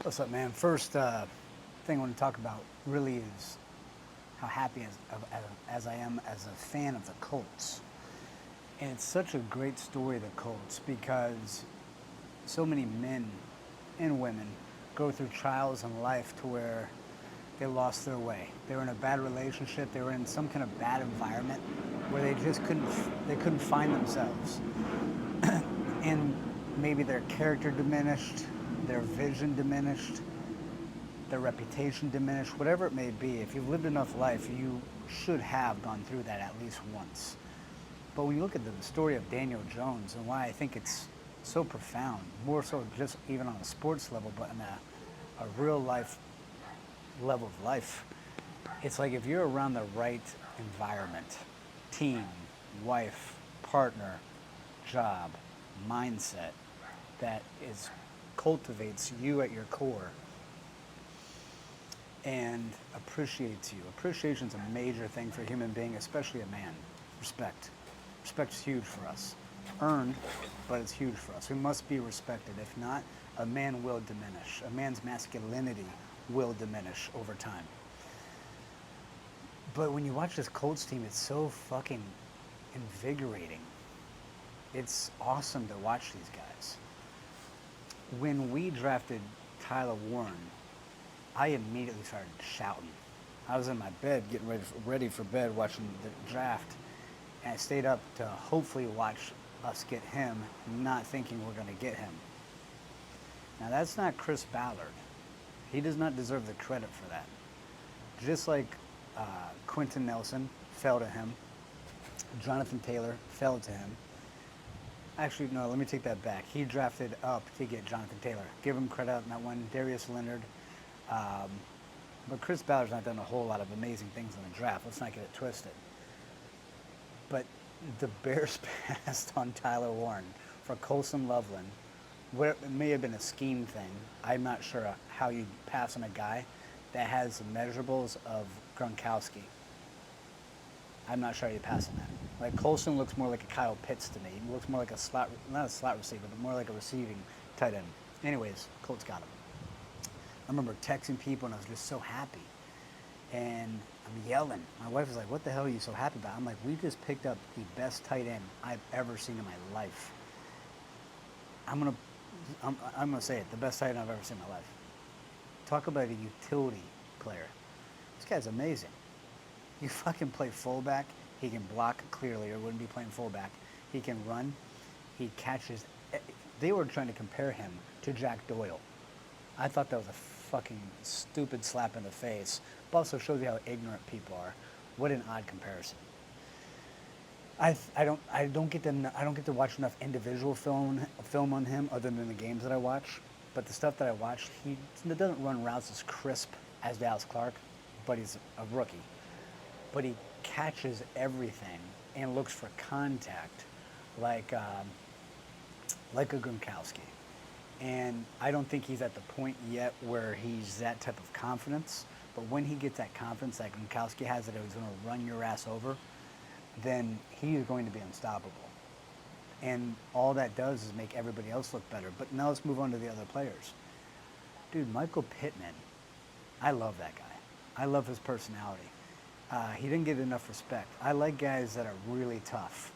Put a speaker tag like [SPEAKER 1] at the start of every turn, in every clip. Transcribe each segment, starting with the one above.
[SPEAKER 1] What's up, man? First thing I want to talk about really is how happy as I am as a fan of the Colts. And it's such a great story, the Colts, because so many men and women go through trials in life to where they lost their way. They were in a bad relationship. They were in some kind of bad environment where they couldn't find themselves. And maybe their character diminished, their vision diminished, their reputation diminished, whatever it may be. If you've lived enough life, you should have gone through that at least once. But when you look at the story of Daniel Jones and why I think it's so profound, more so just even on a sports level, but in a real life level of life, it's like if you're around the right environment, team, wife, partner, job, mindset that is cultivates you at your core and appreciates you. Appreciation is a major thing for a human being, especially a man. Respect. Respect is huge for us. Earned, but it's huge for us. We must be respected. If not, a man will diminish. A man's masculinity will diminish over time. But when you watch this Colts team, it's so fucking invigorating. It's awesome to watch these guys. When we drafted Tyler Warren, I immediately started shouting. I was in my bed getting ready for bed watching the draft, and I stayed up to hopefully watch us get him, not thinking we're going to get him. Now that's not Chris Ballard. He does not deserve the credit for that. Just like Quentin Nelson fell to him, Jonathan Taylor fell to him. Actually, no, let me take that back. He drafted up to get Jonathan Taylor. Give him credit on that one. Darius Leonard. But Chris Ballard's not done a whole lot of amazing things in the draft. Let's not get it twisted. But the Bears passed on Tyler Warren for Colson Loveland. It may have been a scheme thing. I'm not sure how you pass on a guy that has the measurables of Gronkowski. I'm not sure how you pass on that. Like Colson looks more like a Kyle Pitts to me. He looks more like a slot, not a slot receiver, but more like a receiving tight end. Anyways, Colts got him. I remember texting people and I was just so happy. And I'm yelling. My wife was like, "What the hell are you so happy about?" I'm like, "We just picked up the best tight end I've ever seen in my life." I'm gonna say it, the best tight end I've ever seen in my life. Talk about a utility player. This guy's amazing. You fucking play fullback. He can block clearly, or wouldn't be playing fullback. He can run. He catches. They were trying to compare him to Jack Doyle. I thought that was a fucking stupid slap in the face. But also shows you how ignorant people are. What an odd comparison. I don't get to watch enough individual film on him other than the games that I watch. But the stuff that I watch, he doesn't run routes as crisp as Dallas Clark, but he's a rookie. But he catches everything and looks for contact like a Gronkowski. And I don't think he's at the point yet where he's that type of confidence. But when he gets that confidence that Gronkowski has that he's going to run your ass over, then he is going to be unstoppable. And all that does is make everybody else look better. But now let's move on to the other players. Dude, Michael Pittman, I love that guy. I love his personality. He didn't get enough respect. I like guys that are really tough,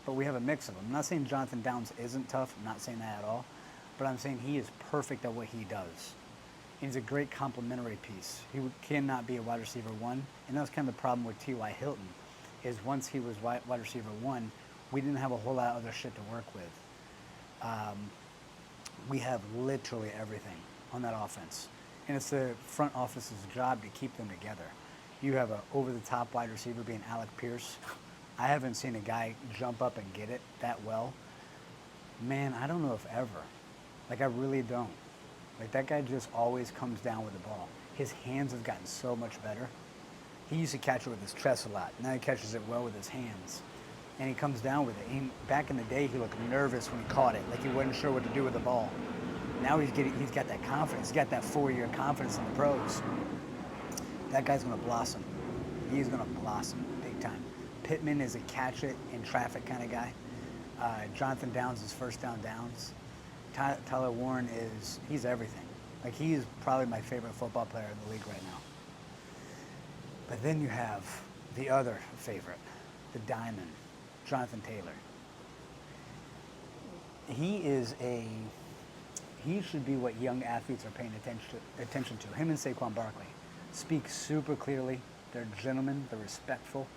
[SPEAKER 1] but we have a mix of them. I'm not saying Jonathan Downs isn't tough. I'm not saying that at all, but I'm saying he is perfect at what he does. He's a great complementary piece. He cannot be a wide receiver one, and that was kind of the problem with T.Y. Hilton, is once he was wide receiver one, we didn't have a whole lot of other shit to work with. We have literally everything on that offense, and it's the front office's job to keep them together. You have an over-the-top wide receiver being Alec Pierce. I haven't seen a guy jump up and get it that well. Man, I don't know if ever. Like, I really don't. Like, that guy just always comes down with the ball. His hands have gotten so much better. He used to catch it with his chest a lot. Now he catches it well with his hands. And he comes down with it. Back in the day, he looked nervous when he caught it, like he wasn't sure what to do with the ball. Now he's got that confidence. He's got that 4-year confidence in the pros. That guy's going to blossom. He's going to blossom big time. Pittman is a catch it in traffic kind of guy. Jonathan Downs is first down downs. Tyler Warren he's everything. Like, he is probably my favorite football player in the league right now. But then you have the other favorite, the Diamond, Jonathan Taylor. He is a he should be what young athletes are paying attention to. Him and Saquon Barkley speak super clearly. They're gentlemen. They're respectful.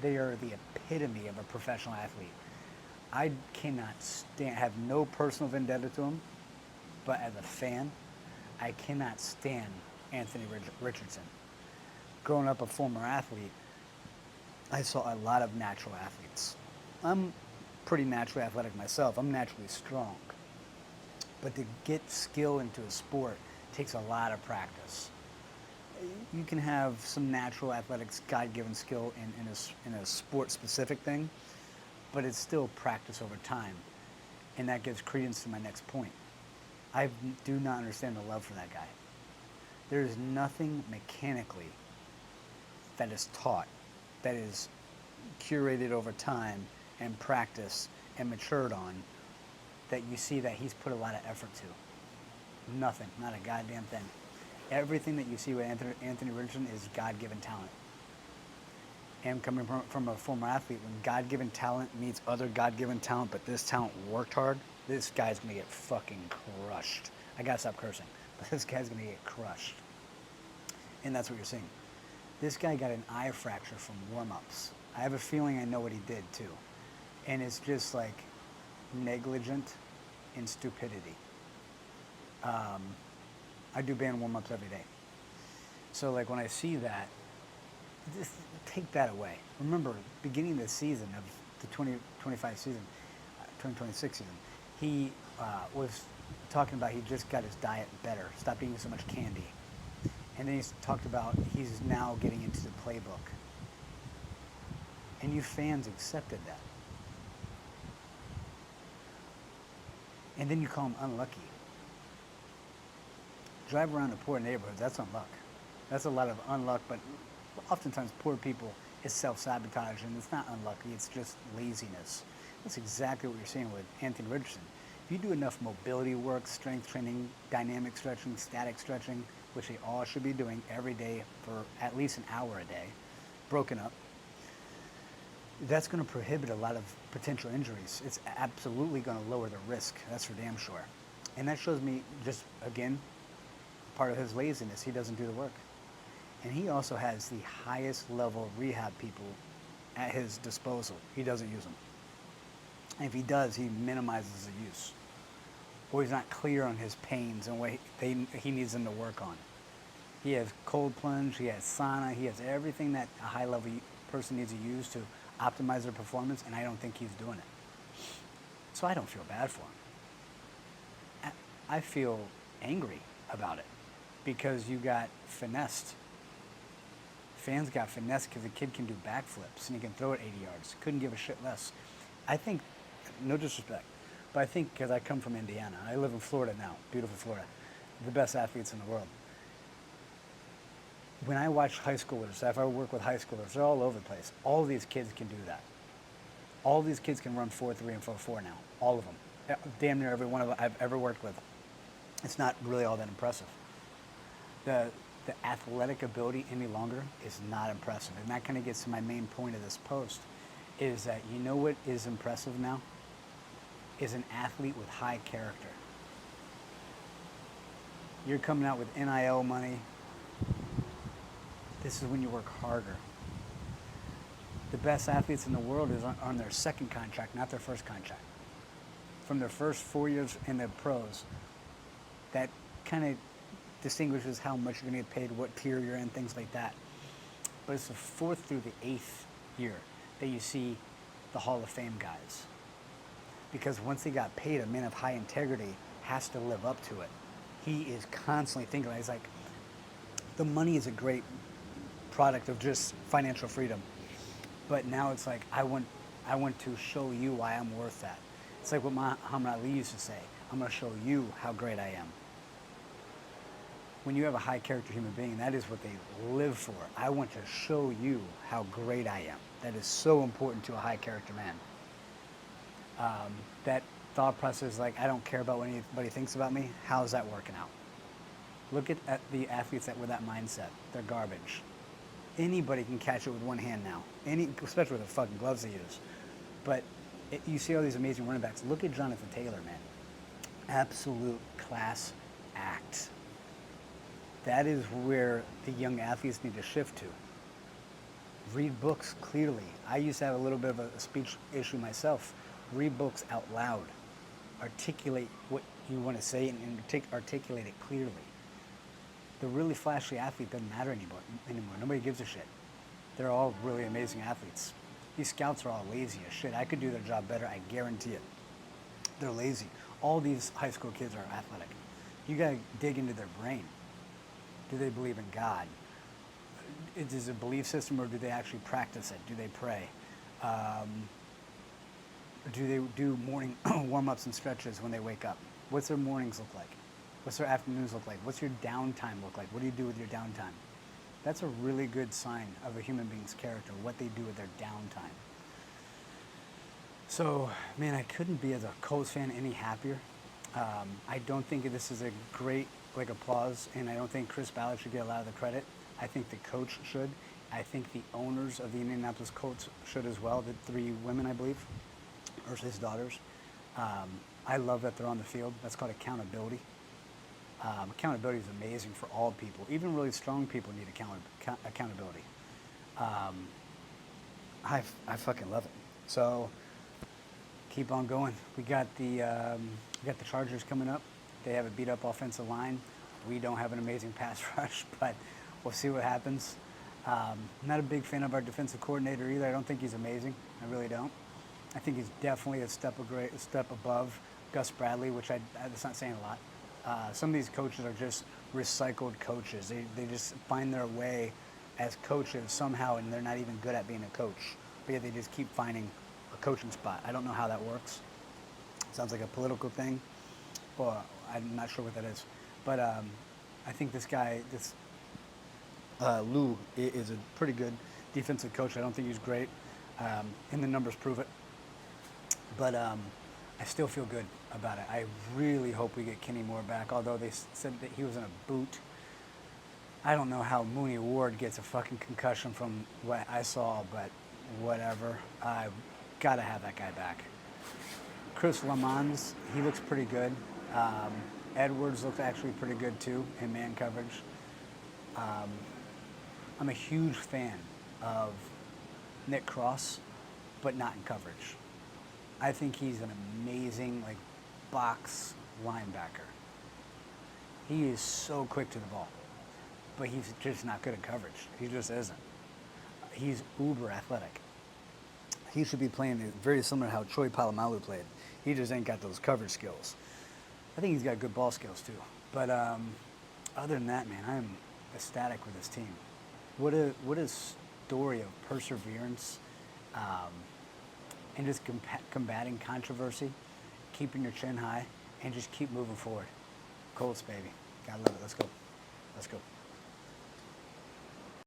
[SPEAKER 1] They are the epitome of a professional athlete. I cannot stand, have no personal vendetta to him, but as a fan, I cannot stand Anthony Richardson. Growing up a former athlete, I saw a lot of natural athletes. I'm pretty naturally athletic myself. I'm naturally strong. But to get skill into a sport takes a lot of practice. You can have some natural athletics, God-given skill in a sport-specific thing, but it's still practice over time. And that gives credence to my next point. I do not understand the love for that guy. There is nothing mechanically that is taught, that is curated over time and practiced and matured on, that you see that he's put a lot of effort to. Nothing, not a goddamn thing. Everything that you see with Anthony Richardson is God-given talent. And coming from a former athlete, when God-given talent meets other God-given talent, but this talent worked hard, this guy's gonna get fucking crushed. I gotta stop cursing, but this guy's gonna get crushed. And that's what you're seeing. This guy got an eye fracture from warm-ups. I have a feeling I know what he did too. And it's just like negligent and stupidity. I do band warm-ups every day. So like when I see that, just take that away. Remember, beginning of the season of the 2025 season, 2026 season, he was talking about he just got his diet better, stopped eating so much candy. And then he's talked about he's now getting into the playbook. And you fans accepted that. And then you call him unlucky. Drive around a poor neighborhood, that's unluck. That's a lot of unluck, but oftentimes poor people, it's self-sabotage, and it's not unlucky, it's just laziness. That's exactly what you're seeing with Anthony Richardson. If you do enough mobility work, strength training, dynamic stretching, static stretching, which they all should be doing every day for at least an hour a day, broken up, that's going to prohibit a lot of potential injuries. It's absolutely going to lower the risk, that's for damn sure. And that shows me, just again, part of his laziness, he doesn't do the work. And he also has the highest level rehab people at his disposal. He doesn't use them. And if he does, he minimizes the use. Or he's not clear on his pains and what he needs them to work on. He has cold plunge, he has sauna, he has everything that a high level person needs to use to optimize their performance, and I don't think he's doing it. So I don't feel bad for him. I feel angry about it because you got finessed. Fans got finessed because the kid can do backflips and he can throw it 80 yards. Couldn't give a shit less. I think, no disrespect, but I think because I come from Indiana, I live in Florida now, beautiful Florida, the best athletes in the world. When I watch high schoolers, if I work with high schoolers, they're all over the place. All these kids can do that. All these kids can run 4.3 and 4.4 now. All of them. Damn near every one of them I've ever worked with. It's not really all that impressive. The athletic ability any longer is not impressive. And that kind of gets to my main point of this post, is that you know what is impressive now? Is an athlete with high character. You're coming out with NIL money. This is when you work harder. The best athletes in the world is on their second contract, not their first contract. From their first 4 years in the pros, that kind of distinguishes how much you're going to get paid, what tier you're in, things like that. But it's the 4th through the 8th year that you see the Hall of Fame guys. Because once they got paid, a man of high integrity has to live up to it. He is constantly thinking, he's like, the money is a great product of just financial freedom. But now it's like, I want to show you why I'm worth that. It's like what Muhammad Ali used to say, I'm going to show you how great I am. When you have a high character human being, that is what they live for. I want to show you how great I am. That is so important to a high character man. That thought process, like, I don't care about what anybody thinks about me. How's that working out? Look at the athletes that with that mindset. They're garbage. Anybody can catch it with one hand now. Especially with the fucking gloves they use. But you see all these amazing running backs. Look at Jonathan Taylor, man. Absolute class act. That is where the young athletes need to shift to. Read books clearly. I used to have a little bit of a speech issue myself. Read books out loud. Articulate what you want to say and articulate it clearly. The really flashy athlete doesn't matter anymore. Nobody gives a shit. They're all really amazing athletes. These scouts are all lazy as shit. I could do their job better, I guarantee it. They're lazy. All these high school kids are athletic. You gotta dig into their brain. Do they believe in God? Is it a belief system, or do they actually practice it? Do they pray? Do they do morning warm-ups and stretches when they wake up? What's their mornings look like? What's their afternoons look like? What's your downtime look like? What do you do with your downtime? That's a really good sign of a human being's character, what they do with their downtime. So, man, I couldn't be, as a Colts fan, any happier. I don't think this is a great applause, and I don't think Chris Ballard should get a lot of the credit. I think the coach should. I think the owners of the Indianapolis Colts should as well, the 3 women, I believe, or his daughters. I love that they're on the field. That's called accountability. Accountability is amazing for all people. Even really strong people need accountability. I fucking love it. So keep on going. We got the Chargers coming up. They have a beat up offensive line. We don't have an amazing pass rush, but we'll see what happens. Not a big fan of our defensive coordinator either. I don't think he's amazing. I really don't. I think he's definitely a step above Gus Bradley, which that's not saying a lot. Some of these coaches are just recycled coaches. They just find their way as coaches somehow, and they're not even good at being a coach. But yet they just keep finding a coaching spot. I don't know how that works. Sounds like a political thing. Well, I'm not sure what that is. But I think this guy, Lou, is a pretty good defensive coach. I don't think he's great, and the numbers prove it. But I still feel good about it. I really hope we get Kenny Moore back, although they said that he was in a boot. I don't know how Mooney Ward gets a fucking concussion from what I saw, but whatever. I've got to have that guy back. Chris Lamons, he looks pretty good. Edwards looks actually pretty good too in man coverage. I'm a huge fan of Nick Cross, but not in coverage. I think he's an amazing box linebacker. He is so quick to the ball, but he's just not good at coverage. He just isn't. He's uber athletic. He should be playing very similar to how Troy Polamalu played. He just ain't got those coverage skills. I think he's got good ball skills too. But other than that, man, I'm ecstatic with this team. What a story of perseverance and just combating controversy, keeping your chin high, and just keep moving forward. Colts, baby. Gotta love it. Let's go. Let's go.